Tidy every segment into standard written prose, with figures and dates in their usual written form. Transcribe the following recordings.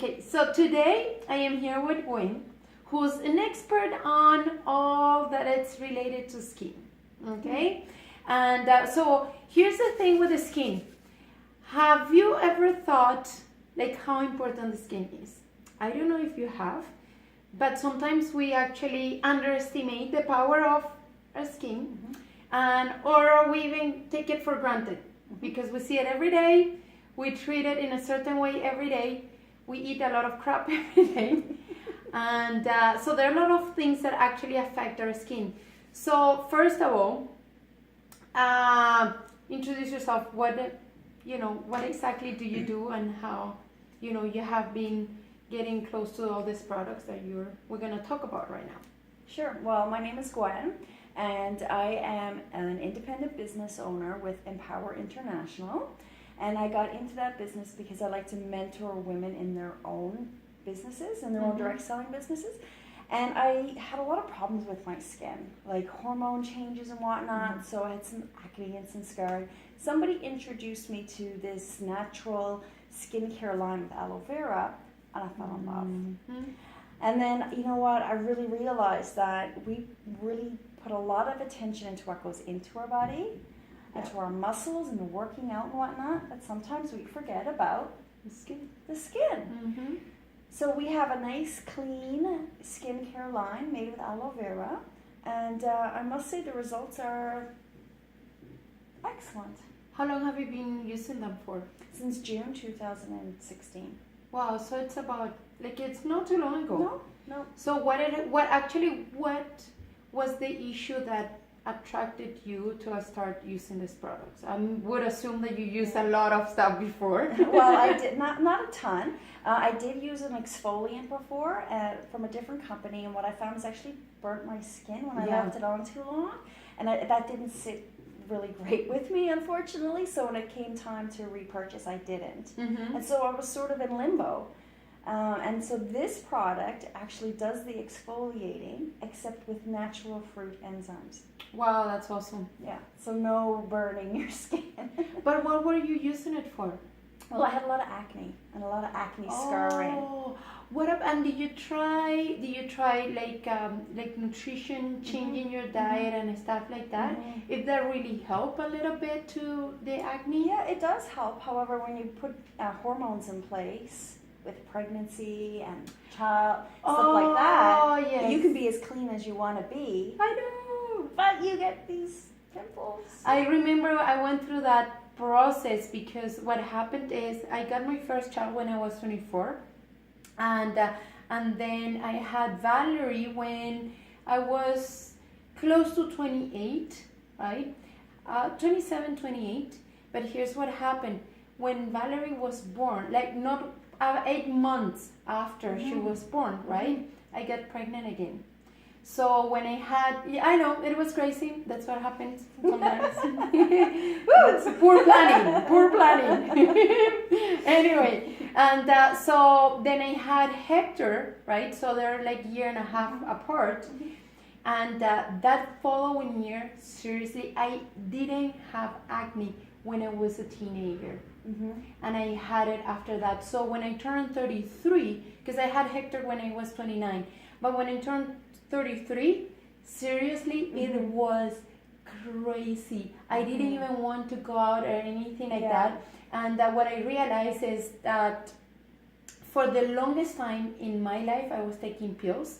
Okay, so today I am here with Gwen, who's an expert on all that it's related to skin. Okay, and so here's the thing with the skin. Have you ever thought like how important the skin is? I don't know if you have, but sometimes we actually underestimate the power of our skin, and or we even take it for granted because we see it every day. We treat it in a certain way every day. We eat a lot of crap every day. And so there are a lot of things that actually affect our skin. So first of all, introduce yourself. What exactly do you do, and how, you have been getting close to all these products that we're going to talk about right now. Sure. Well, my name is Gwen, and I am an independent business owner with Empower International. And I got into that business because I like to mentor women in their own businesses, in their own direct selling businesses. And I had a lot of problems with my skin, like hormone changes and whatnot. So I had some acne and some scarring. Somebody introduced me to this natural skincare line with aloe vera, and I fell in love. And then, you know what, I really realized that we really put a lot of attention into what goes into our body, and to our muscles and working out and whatnot, but sometimes we forget about the skin. So we have a nice, clean skincare line made with aloe vera, and I must say the results are excellent. How long have you been using them for? Since June 2016. Wow, so it's about, it's not too long ago. No. So what was the issue that attracted you to start using these products? I would assume that you used a lot of stuff before. Well, I did not a ton. I did use an exfoliant before from a different company, and what I found is actually burnt my skin when I left it on too long, and that didn't sit really great with me, unfortunately. So when it came time to repurchase, I didn't, and so I was sort of in limbo. And so this product actually does the exfoliating, except with natural fruit enzymes. Wow, that's awesome. Yeah, so no burning your skin. But what were you using it for? Well, I had a lot of acne and a lot of acne scarring. What up? And did you try like nutrition, changing your diet and stuff like that? If that really help a little bit to the acne? Yeah, it does help. However, when you put hormones in place with pregnancy and stuff like that, you can be as clean as you want to be. I know, but you get these pimples. I remember I went through that process because what happened is I got my first child when I was 24, and then I had Valerie when I was close to 28, right? 27, 28. But here's what happened. When Valerie was born, not 8 months after she was born, right? I got pregnant again. So when I had, I know, it was crazy. That's what happens sometimes. That's poor planning. Anyway, and so then I had Hector, right? So they're like a year and a half apart. And that following year, seriously, I didn't have acne when I was a teenager. And I had it after that. So when I turned 33, because I had Hector when I was 29, but when I turned 33, seriously, it was crazy. I didn't even want to go out or anything like that. And what I realized is that for the longest time in my life, I was taking pills,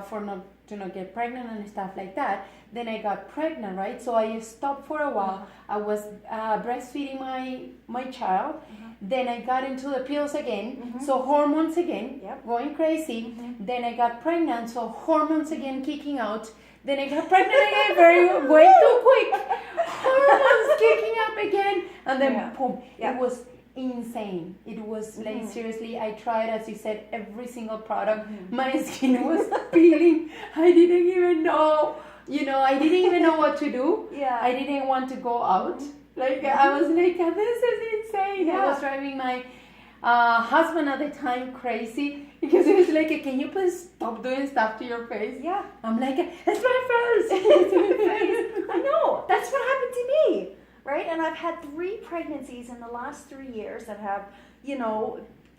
for not to not get pregnant and stuff like that. Then I got pregnant, right? So I stopped for a while. I was breastfeeding my child. Then I got into the pills again. So hormones again, going crazy. Then I got pregnant, so hormones again kicking out. Then I got pregnant again, way too quick. Hormones kicking up again. And then boom, it was insane. It was seriously, I tried, as you said, every single product. My skin was peeling. I didn't even know, I didn't even know what to do. I didn't want to go out. I was like, this is insane. I was driving my husband at the time crazy because he was like, can you please stop doing stuff to your face? I'm like, it's my face. It's my face. I know. That's what happened to me. Right? And I've had 3 pregnancies in the last 3 years that have,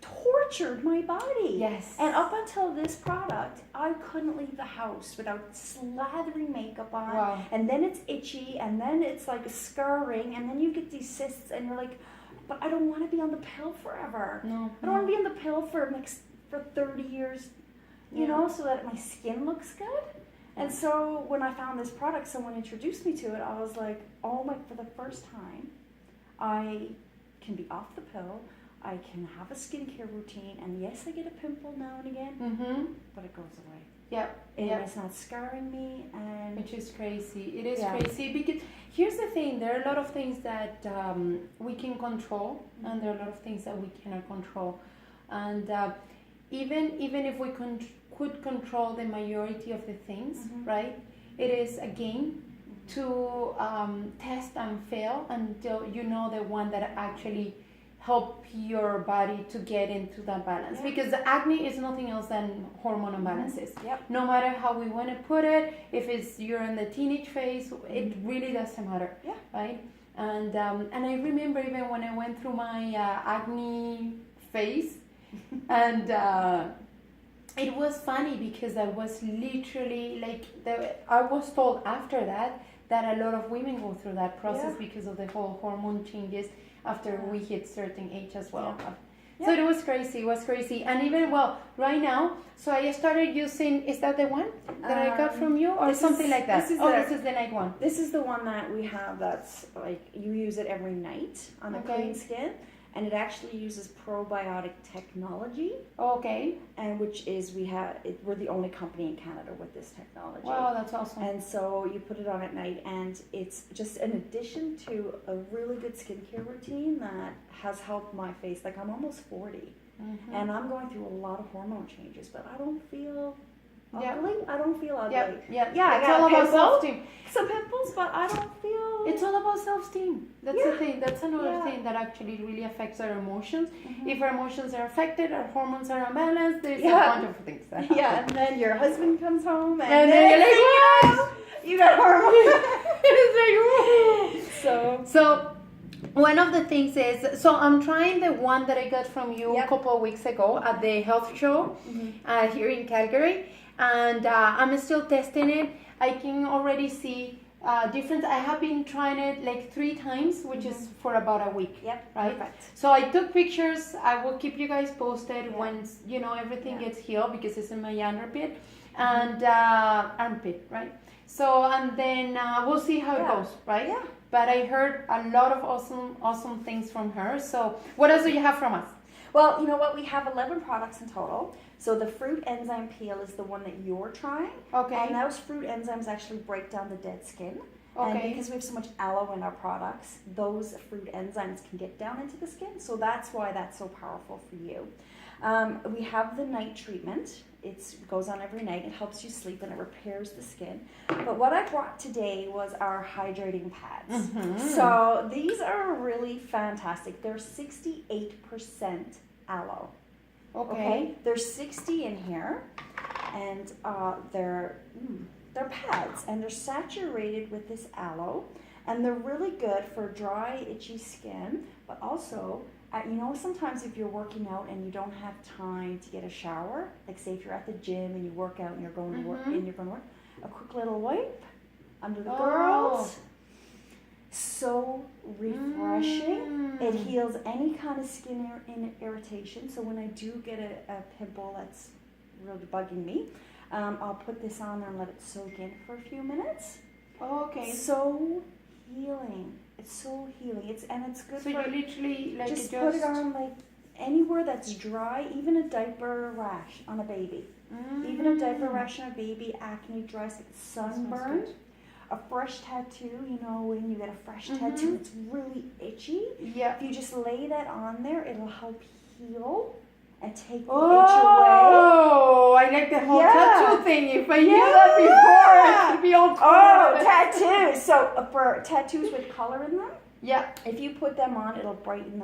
tortured my body. Yes. And up until this product, I couldn't leave the house without slathering makeup on. Wow. And then it's itchy, and then it's like scarring, and then you get these cysts, and you're like, but I don't want to be on the pill forever. No. I don't want to be on the pill for 30 years, you know, so that my skin looks good. And so when I found this product, someone introduced me to it, I was like, oh my, for the first time, I can be off the pill. I can have a skincare routine, and yes, I get a pimple now and again, but it goes away. Yep. And it's not scarring me, and which is crazy. It is crazy because here's the thing: there are a lot of things that we can control, and there are a lot of things that we cannot control. And even if we could control the majority of the things, right? It is a game to test and fail until you know the one that actually help your body to get into that balance, because the acne is nothing else than hormone imbalances. No matter how we want to put it, if it's you're in the teenage phase, it really doesn't matter, right? And I remember even when I went through my acne phase, and it was funny because I was literally like, I was told after that a lot of women go through that process because of the whole hormone changes after we hit certain age as well. So it was crazy. And even, right now, so I started using, is that the one that I got from you or something like that? This is the night one. This is the one that we have that's like, you use it every night on a clean skin. And it actually uses probiotic technology. Okay. And which is, we're the only company in Canada with this technology. Wow, that's awesome. And so you put it on at night, and it's just an addition to a really good skincare routine that has helped my face. Like, I'm almost 40, and I'm going through a lot of hormone changes, but I don't feel ugly. I don't feel ugly. Yeah, I it's got all about self-esteem. Some pimples, but I don't feel... It's all about self-esteem. That's the thing. That's another thing that actually really affects our emotions. If our emotions are affected, our hormones are unbalanced, there's a bunch of things that happen. And then your husband comes home, and then you're like, what? You got hormones. It's like, so one of the things is, so I'm trying the one that I got from you a couple of weeks ago at the health show here in Calgary. And I'm still testing it. I can already see difference. I have been trying it like 3 times, which is for about a week. Right. Perfect. So I took pictures. I will keep you guys posted once everything gets healed, because it's in my armpit and armpit, right? So and then we'll see how it goes, right? But I heard a lot of awesome things from her. So what else do you have from us? Well, you know what? We have 11 products in total. So the fruit enzyme peel is the one that you're trying. Okay. And those fruit enzymes actually break down the dead skin. Okay. And because we have so much aloe in our products, those fruit enzymes can get down into the skin. So that's why that's so powerful for you. We have the night treatment. It goes on every night. It helps you sleep and it repairs the skin. But what I brought today was our hydrating pads. So these are really fantastic. They're 68% aloe. Okay. There's 60 in here, and they're pads, and they're saturated with this aloe, and they're really good for dry, itchy skin, but also, sometimes if you're working out and you don't have time to get a shower, like say if you're at the gym and you work out and you're going to work, a quick little wipe under the girls. So refreshing. It heals any kind of skin irritation. So when I do get a pimple that's really bugging me, I'll put this on there and let it soak in for a few minutes. Okay. So healing. It's so healing. It's good. So you literally just put it on like anywhere that's dry, even a diaper rash on a baby. Even a diaper rash on a baby, acne, dry skin, sunburn. A fresh tattoo, when you get a fresh tattoo, it's really itchy. If you just lay that on there, it'll help heal and take the itch away. Oh, I like the whole tattoo thing. If I knew that before, it'd be all cool. Oh, tattoos. So for tattoos with color in them, Yeah. if you put them on, it'll brighten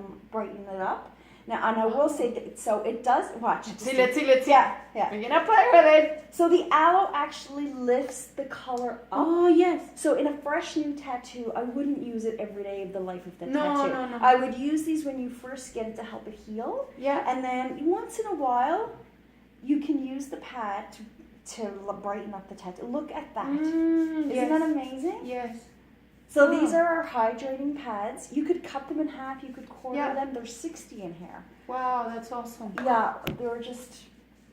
it up. Now, and I will say that, so it does, watch. Let's see. Yeah, yeah. We're gonna play with it. So the aloe actually lifts the color up. Oh, yes. So in a fresh new tattoo, I wouldn't use it every day of the life of the No, tattoo. no. I would use these when you first get it to help it heal. Yeah. And then once in a while, you can use the pad to brighten up the tattoo. Look at that. Isn't that amazing? Yes. So these are our hydrating pads. You could cut them in half. You could quarter them. There's 60 in here. Wow, that's awesome. Yeah, they're just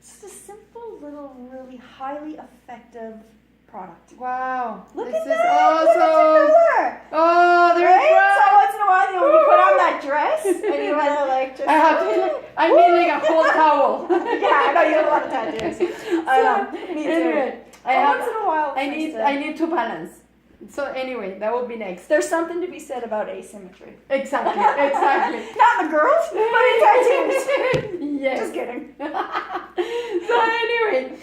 a simple little, really highly effective product. Wow. Look this at is that. awesome. Look at the color. Oh, they're Right? So bright. once in a while, when you put on that dress and you want to like just... I need like a whole towel. Yeah, I know you have a lot of tattoos. I know. Me too. Anyway, Once in a while, I need to balance. So anyway, that will be next. There's something to be said about asymmetry. Exactly. Not in the girls, but in tattoos. Yes. Just kidding. So anyway,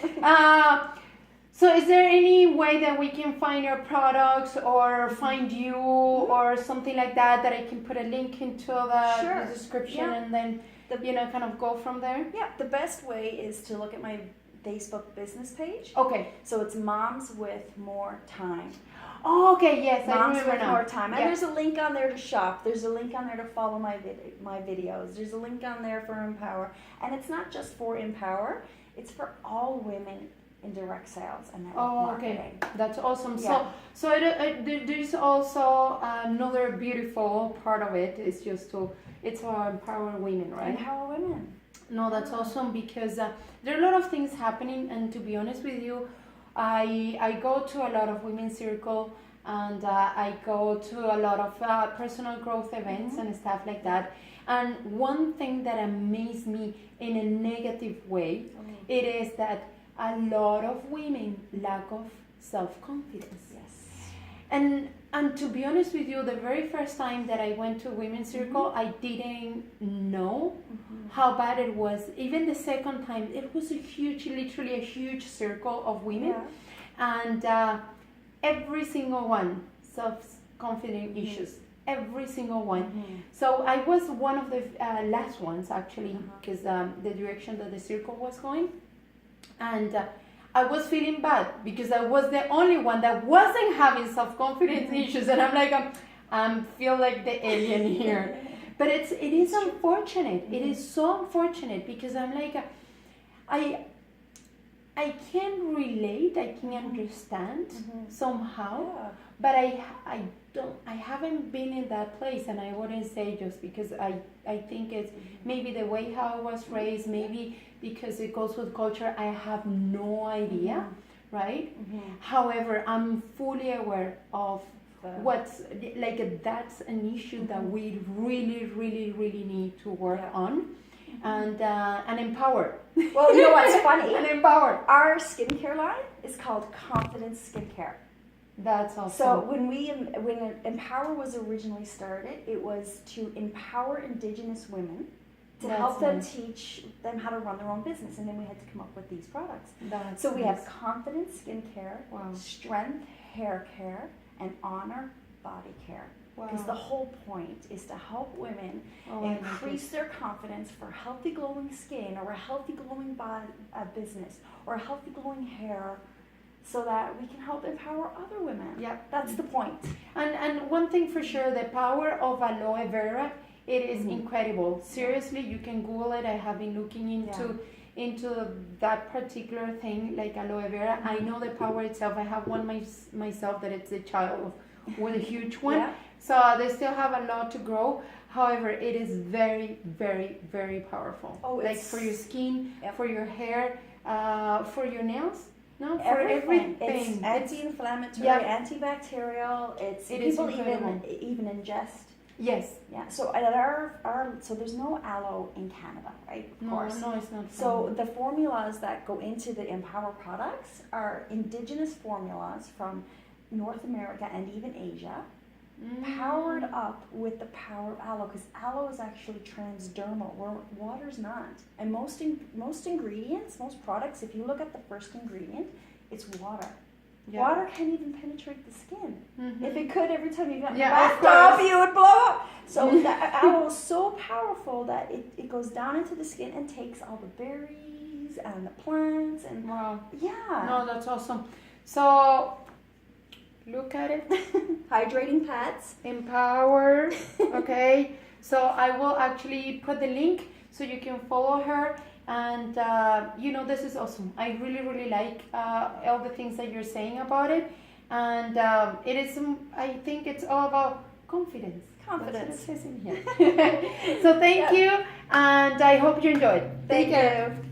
so is there any way that we can find your products or find you or something like that I can put a link into the description and then kind of go from there? Yeah, the best way is to look at my Facebook business page. Okay. So it's Moms with More Time. Oh, okay, yes, I Moms remember with now. More Time. And Yeah. there's a link on there to shop. There's a link on there to follow my videos. There's a link on there for Empower. And it's not just for Empower. It's for all women in direct sales and network marketing. Okay, that's awesome. Yeah. So there's also another beautiful part of it. It's just it's to empower women, right? Empower women. No, that's awesome because there are a lot of things happening, and to be honest with you, I go to a lot of women's circle, and I go to a lot of personal growth events and stuff like that. And one thing that amazed me in a negative way, it is that a lot of women lack of self-confidence. Yes. And to be honest with you, the very first time that I went to women's circle, I didn't know how bad it was. Even the second time, it was literally a huge circle of women. Yeah. And every single one, self-confidence issues. Every single one. So I was one of the last ones actually, because the direction that the circle was going. And I was feeling bad because I was the only one that wasn't having self-confidence issues, and I'm like, I feel like the alien here. But it is unfortunate. It is so unfortunate because I'm like, I can relate. I can understand somehow, but I haven't been in that place, and I wouldn't say just because I think it's maybe the way how I was raised, maybe because it goes with culture, I have no idea, right? However, I'm fully aware of what's like that's an issue that we really need to work on and empower. Well, you know what's funny? And empower. Our skincare line is called Confidence Skincare. That's awesome. So when Empower was originally started, it was to empower Indigenous women to help them teach them how to run their own business, and then we had to come up with these products. So we have Confidence Skincare, Strength Hair Care, and Honor Body Care. Because the whole point is to help women increase their confidence for healthy glowing skin, or a healthy glowing body, business, or a healthy glowing hair, so that we can help empower other women. Yeah, that's the point. And one thing for sure, the power of aloe vera, it is incredible. Seriously, you can Google it. I have been looking into that particular thing, like aloe vera. I know the power itself. I have one myself that it's a child with a huge one. So they still have a lot to grow. However, it is very, very, very powerful. Like for your skin, for your hair, for your nails. No, for everything. It's anti-inflammatory, antibacterial. It people even ingest. Yes. Yeah. So at our so there's no aloe in Canada, right? Of course. No, it's not. So the formulas that go into the Empower products are indigenous formulas from North America and even Asia, powered up with the power of aloe, because aloe is actually transdermal, where water's not. And most ingredients, most products, if you look at the first ingredient, it's water. Yeah. Water can't even penetrate the skin. Mhm. If it could, every time you got in Yeah, the of bathtub, course. you would blow up. So that aloe is so powerful that it goes down into the skin and takes all the berries and the plants and Wow. yeah. No, that's awesome. So look at it. Hydrating pads. Empower. Okay. So I will actually put the link so you can follow her. And this is awesome. I really, really like all the things that you're saying about it. And it is. I think it's all about confidence. Confidence. That's what it says in here. So thank you, and I hope you enjoyed. Thank Take care. you.